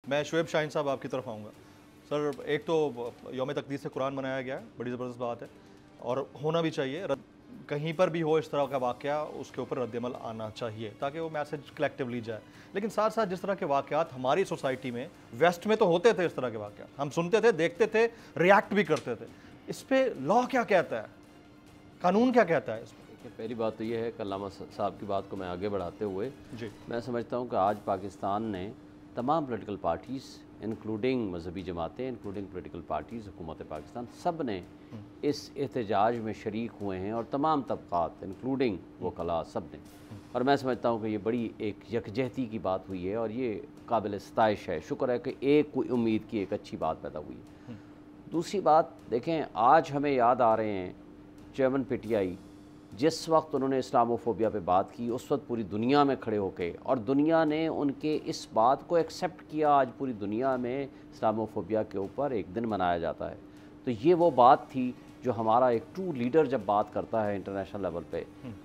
میں شعیب شاہین صاحب آپ کی طرف آؤں گا. سر ایک تو یوم تقدیس قرآن منایا گیا ہے, بڑی زبردست بات ہے اور ہونا بھی چاہیے. کہیں پر بھی ہو اس طرح کا واقعہ اس کے اوپر رد عمل آنا چاہیے تاکہ وہ میسج کلیکٹیولی جائے. لیکن ساتھ ساتھ جس طرح کے واقعات ہماری سوسائٹی میں ویسٹ میں تو ہوتے تھے, اس طرح کے واقعات ہم سنتے تھے, دیکھتے تھے, ریاکٹ بھی کرتے تھے, اس پہ لا کیا کہتا ہے, قانون کیا کہتا ہے اس پہ؟ پہلی بات تو یہ ہے کہ علامہ صاحب کی بات کو میں آگے بڑھاتے ہوئے میں سمجھتا ہوں کہ آج پاکستان نے تمام پولیٹیکل پارٹیز انکلوڈنگ مذہبی جماعتیں, انکلوڈنگ پولیٹیکل پارٹیز, حکومت پاکستان, سب نے اس احتجاج میں شریک ہوئے ہیں اور تمام طبقات انکلوڈنگ وکلاء سب نے. اور میں سمجھتا ہوں کہ یہ بڑی ایک یکجہتی کی بات ہوئی ہے اور یہ قابل ستائش ہے. شکر ہے کہ ایک کوئی امید کی ایک اچھی بات پیدا ہوئی ہے. دوسری بات دیکھیں, آج ہمیں یاد آ رہے ہیں چیئرمین پی ٹی آئی جس وقت انہوں نے اسلاموفوبیا پہ بات کی, اس وقت پوری دنیا میں کھڑے ہو کے اور دنیا نے ان کے اس بات کو ایکسیپٹ کیا. آج پوری دنیا میں اسلاموفوبیا کے اوپر ایک دن منایا جاتا ہے. تو یہ وہ بات تھی جو ہمارا ایک ٹرو لیڈر جب بات کرتا ہے انٹرنیشنل لیول پہ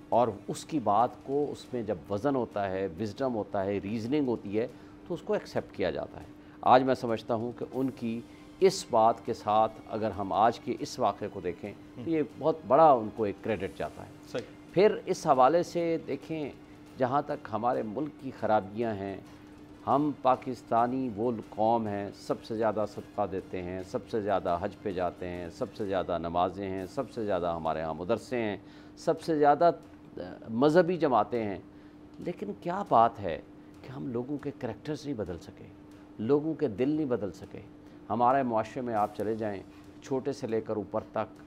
اور اس کی بات کو, اس میں جب وزن ہوتا ہے, وزڈم ہوتا ہے, ریزننگ ہوتی ہے, تو اس کو ایکسیپٹ کیا جاتا ہے. آج میں سمجھتا ہوں کہ ان کی اس بات کے ساتھ اگر ہم آج کے اس واقعے کو دیکھیں تو یہ بہت بڑا ان کو ایک کریڈٹ جاتا ہے. پھر اس حوالے سے دیکھیں, جہاں تک ہمارے ملک کی خرابیاں ہیں, ہم پاکستانی وہ قوم ہیں سب سے زیادہ صدقہ دیتے ہیں, سب سے زیادہ حج پہ جاتے ہیں, سب سے زیادہ نمازیں ہیں, سب سے زیادہ ہمارے ہاں مدرسے ہیں, سب سے زیادہ مذہبی جماعتیں ہیں. لیکن کیا بات ہے کہ ہم لوگوں کے کریکٹرز نہیں بدل سکے, لوگوں کے دل نہیں بدل سکے. ہمارے معاشرے میں آپ چلے جائیں, چھوٹے سے لے کر اوپر تک,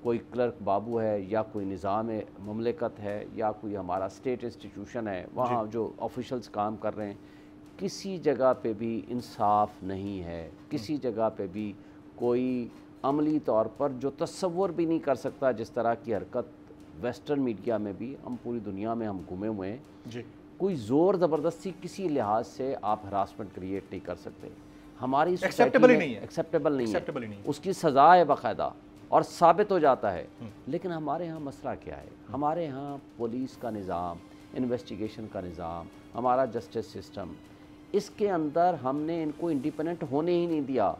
کوئی کلرک بابو ہے یا کوئی نظام مملکت ہے یا کوئی ہمارا اسٹیٹ انسٹیٹیوشن ہے, وہاں جو آفیشلز کام کر رہے ہیں, کسی جگہ پہ بھی انصاف نہیں ہے. کسی جگہ پہ بھی کوئی عملی طور پر جو تصور بھی نہیں کر سکتا جس طرح کی حرکت ویسٹرن میڈیا میں بھی, ہم پوری دنیا میں ہم گھومے ہوئے ہیں, کوئی زور زبردستی کسی لحاظ سے آپ ہراسمنٹ کریٹ نہیں کر سکتے. ہماری ایکسیپٹیبل نہیں ہے, ایکسیپٹیبل نہیں ہے, اس کی سزا ہے باقاعدہ اور ثابت ہو جاتا ہے. لیکن ہمارے ہاں مسئلہ کیا ہے, ہمارے ہاں پولیس کا نظام, انویسٹیگیشن کا نظام, ہمارا جسٹس سسٹم, اس کے اندر ہم نے ان کو انڈیپینڈنٹ ہونے ہی نہیں دیا.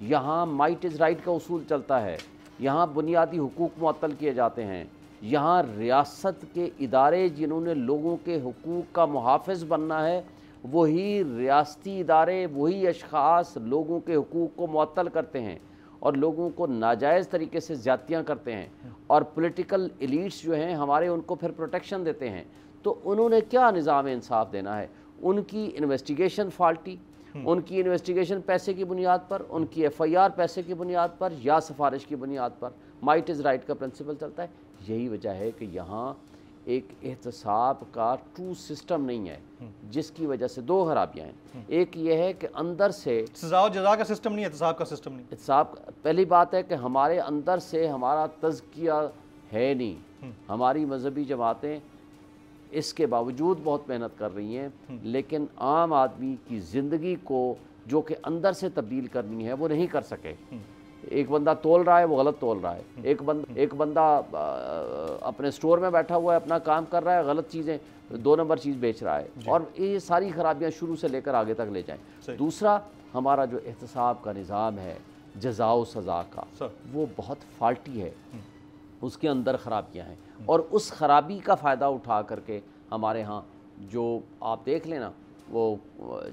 یہاں مائٹ از رائٹ کا اصول چلتا ہے, یہاں بنیادی حقوق معطل کیے جاتے ہیں, یہاں ریاست کے ادارے جنہوں نے لوگوں کے حقوق کا محافظ بننا ہے, وہی ریاستی ادارے, وہی اشخاص لوگوں کے حقوق کو معطل کرتے ہیں اور لوگوں کو ناجائز طریقے سے زیادتیاں کرتے ہیں, اور پولیٹیکل ایلیٹس جو ہیں ہمارے ان کو پھر پروٹیکشن دیتے ہیں. تو انہوں نے کیا نظام انصاف دینا ہے؟ ان کی انویسٹیگیشن فالٹی, ان کی انویسٹیگیشن پیسے کی بنیاد پر, ان کی ایف آئی آر پیسے کی بنیاد پر یا سفارش کی بنیاد پر. مائٹ از رائٹ کا پرنسپل چلتا ہے. یہی وجہ ہے کہ یہاں ایک احتساب کا ٹرو سسٹم نہیں ہے, جس کی وجہ سے دو خرابیاں ہیں. ایک یہ ہے کہ اندر سے سزا و جزا کا سسٹم نہیں, احتساب کا سسٹم نہیں. احتساب پہلی بات ہے کہ ہمارے اندر سے ہمارا تزکیہ ہے نہیں. ہماری مذہبی جماعتیں اس کے باوجود بہت محنت کر رہی ہیں, لیکن عام آدمی کی زندگی کو جو کہ اندر سے تبدیل کرنی ہے وہ نہیں کر سکے. ایک بندہ تول رہا ہے, وہ غلط تول رہا ہے. ایک بندہ اپنے سٹور میں بیٹھا ہوا ہے, اپنا کام کر رہا ہے, غلط چیزیں, 2 نمبر چیز بیچ رہا ہے, اور یہ ساری خرابیاں شروع سے لے کر آگے تک لے جائیں. دوسرا, ہمارا جو احتساب کا نظام ہے جزا و سزا کا, وہ بہت فالٹی ہے, اس کے اندر خرابیاں ہیں. اور اس خرابی کا فائدہ اٹھا کر کے ہمارے ہاں جو آپ دیکھ لینا وہ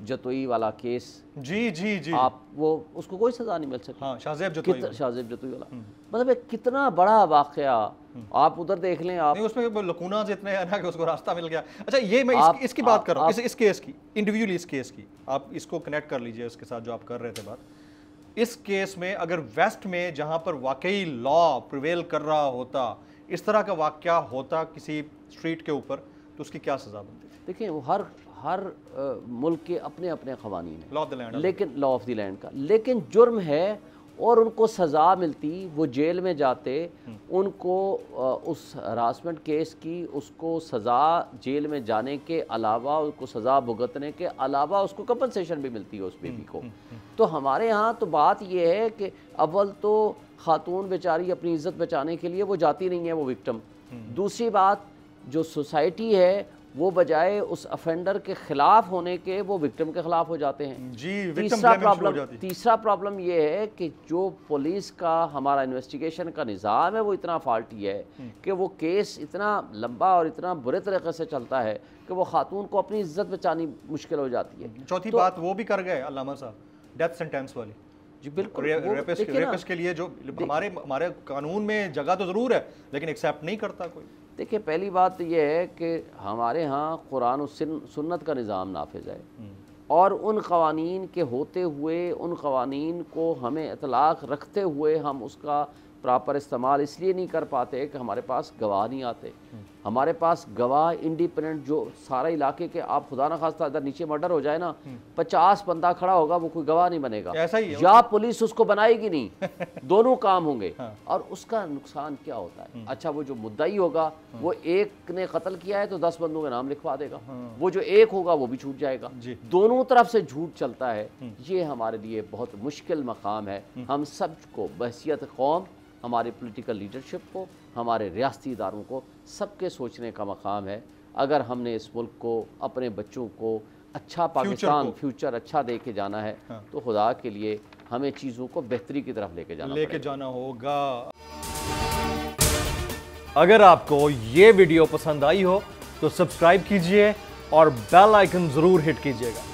جتوئی والا کیس, جی آپ وہ اس کو کوئی سزا نہیں مل سکی. شاہ زیب جتوئی والا مطلب ایک کتنا بڑا واقعہ, آپ ادھر دیکھ لیں. آپ اس میں لکوناز اتنے ہیں نا کہ اس کو راستہ مل گیا. اچھا, یہ میں اس کی بات کر رہا ہوں, اس کیس کی انڈیویجولی, اس کیس کی آپ اس کو کنیکٹ کر لیجئے اس کے ساتھ جو آپ کر رہے تھے بات. اس کیس میں اگر ویسٹ میں جہاں پر واقعی لا پریویل کر رہا ہوتا, اس طرح کا واقعہ ہوتا کسی اسٹریٹ کے اوپر, تو اس کی کیا سزا بنتی؟ دیکھیں, وہ ہر ملک کے اپنے اپنے قوانین ہیں, لا آف دی لینڈ, لیکن لا آف دی لینڈ کا, لیکن جرم ہے اور ان کو سزا ملتی, وہ جیل میں جاتے, ان کو اس ہراسمنٹ کیس کی اس کو سزا جیل میں جانے کے علاوہ, اس کو سزا بھگتنے کے علاوہ اس کو کمپنسیشن بھی ملتی ہے اس بیوی کو. تو ہمارے ہاں تو بات یہ ہے کہ اول تو خاتون بیچاری اپنی عزت بچانے کے لیے وہ جاتی نہیں ہے, وہ وکٹم. دوسری بات, جو سوسائٹی ہے وہ بجائے اس افینڈر کے خلاف ہونے کے وہ وکٹم کے خلاف ہو جاتے ہیں. جی تیسرا پرابلم یہ ہے کہ جو پولیس کا ہمارا انویسٹیگیشن کا نظام ہے وہ اتنا فالٹی ہے کہ وہ کیس اتنا لمبا اور اتنا برے طریقے سے چلتا ہے کہ وہ خاتون کو اپنی عزت بچانی مشکل ہو جاتی ہے. چوتھی بات وہ بھی کر گئے علامہ صاحب، ڈیتھ سینٹینس والی. جی بالکل، ریپسٹ کے لیے جو ہمارے قانون میں جگہ تو ضرور ہے لیکن ایکسیپٹ نہیں کرتا کوئی. دیکھیں پہلی بات یہ ہے کہ ہمارے ہاں قرآن و سنت کا نظام نافذ ہے، اور ان قوانین کے ہوتے ہوئے ان قوانین کو ہمیں اطلاق رکھتے ہوئے ہم اس کا پراپر استعمال اس لیے نہیں کر پاتے کہ ہمارے پاس گواہ نہیں آتے. ہمارے پاس گواہ انڈیپینڈنٹ جو سارے علاقے کے، آپ خدا نہ خواستہ ادھر نیچے مرڈر ہو جائے نا 50 بندہ کھڑا ہوگا وہ کوئی گواہ نہیں بنے گا، یا پولیس اس کو بنائے گی نہیں، دونوں کام ہوں گے. اور اس کا نقصان کیا ہوتا ہے؟ اچھا وہ جو مدعی ہوگا وہ ایک نے قتل کیا ہے تو 10 بندوں کے نام لکھوا دے گا، وہ جو ایک ہوگا وہ بھی چھوٹ جائے گا. دونوں طرف سے جھوٹ چلتا ہے. یہ ہمارے لیے بہت مشکل مقام ہے. ہم سب کو بحیثیت قوم، ہماری پولیٹیکل لیڈرشپ کو، ہمارے ریاستی اداروں کو، سب کے سوچنے کا مقام ہے. اگر ہم نے اس ملک کو، اپنے بچوں کو اچھا پاکستان فیوچر اچھا دے کے جانا ہے تو خدا کے لیے ہمیں چیزوں کو بہتری کی طرف لے کے جانا ہوگا. اگر آپ کو یہ ویڈیو پسند آئی ہو تو سبسکرائب کیجئے اور بیل آئیکن ضرور ہٹ کیجئے گا.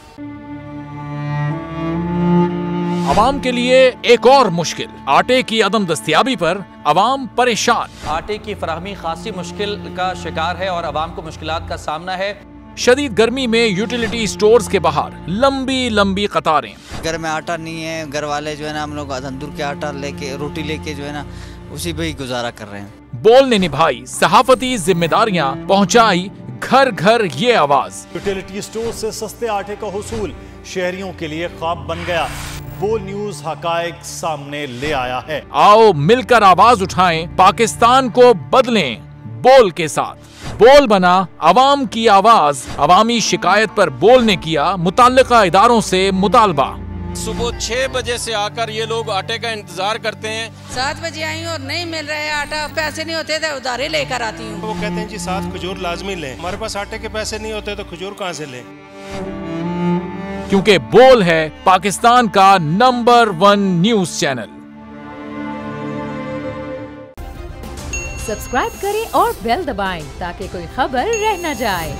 عوام کے لیے ایک اور مشکل، آٹے کی عدم دستیابی پر عوام پریشان. آٹے کی فراہمی خاصی مشکل کا شکار ہے اور عوام کو مشکلات کا سامنا ہے. شدید گرمی میں یوٹیلیٹی سٹورز کے باہر لمبی لمبی قطاریں. گھر میں آٹا نہیں ہے، گھر والے جو ہے نا ہم لوگ تندور کے آٹا لے کے، روٹی لے کے جو ہے نا اسی پہ ہی گزارا کر رہے ہیں. بول نے نبھائی صحافتی ذمہ داریاں، پہنچائی گھر گھر یہ آواز. یوٹیلیٹی سٹور سے سستے آٹے کا حصول شہریوں کے لیے خواب بن گیا. بول نیوز حقائق سامنے لے آیا ہے. آؤ مل کر آواز اٹھائیں، پاکستان کو بدلیں بول کے ساتھ. بول بنا عوام کی آواز. عوامی شکایت پر بول نے کیا متعلقہ اداروں سے مطالبہ. صبح 6 بجے سے آ کر یہ لوگ آٹے کا انتظار کرتے ہیں. 7 بجے آئی ہوں اور نہیں مل رہا ہے آٹا، پیسے نہیں ہوتے تھے ادھارے لے کر آتی ہوں. وہ کہتے ہیں جی 7 کھجور لازمی لیں. ہمارے پاس آٹے کے پیسے نہیں ہوتے تو کھجور کہاں سے لیں؟ کیونکہ بول ہے پاکستان کا نمبر 1 نیوز چینل. سبسکرائب کریں اور بیل دبائیں تاکہ کوئی خبر رہ نہ جائے.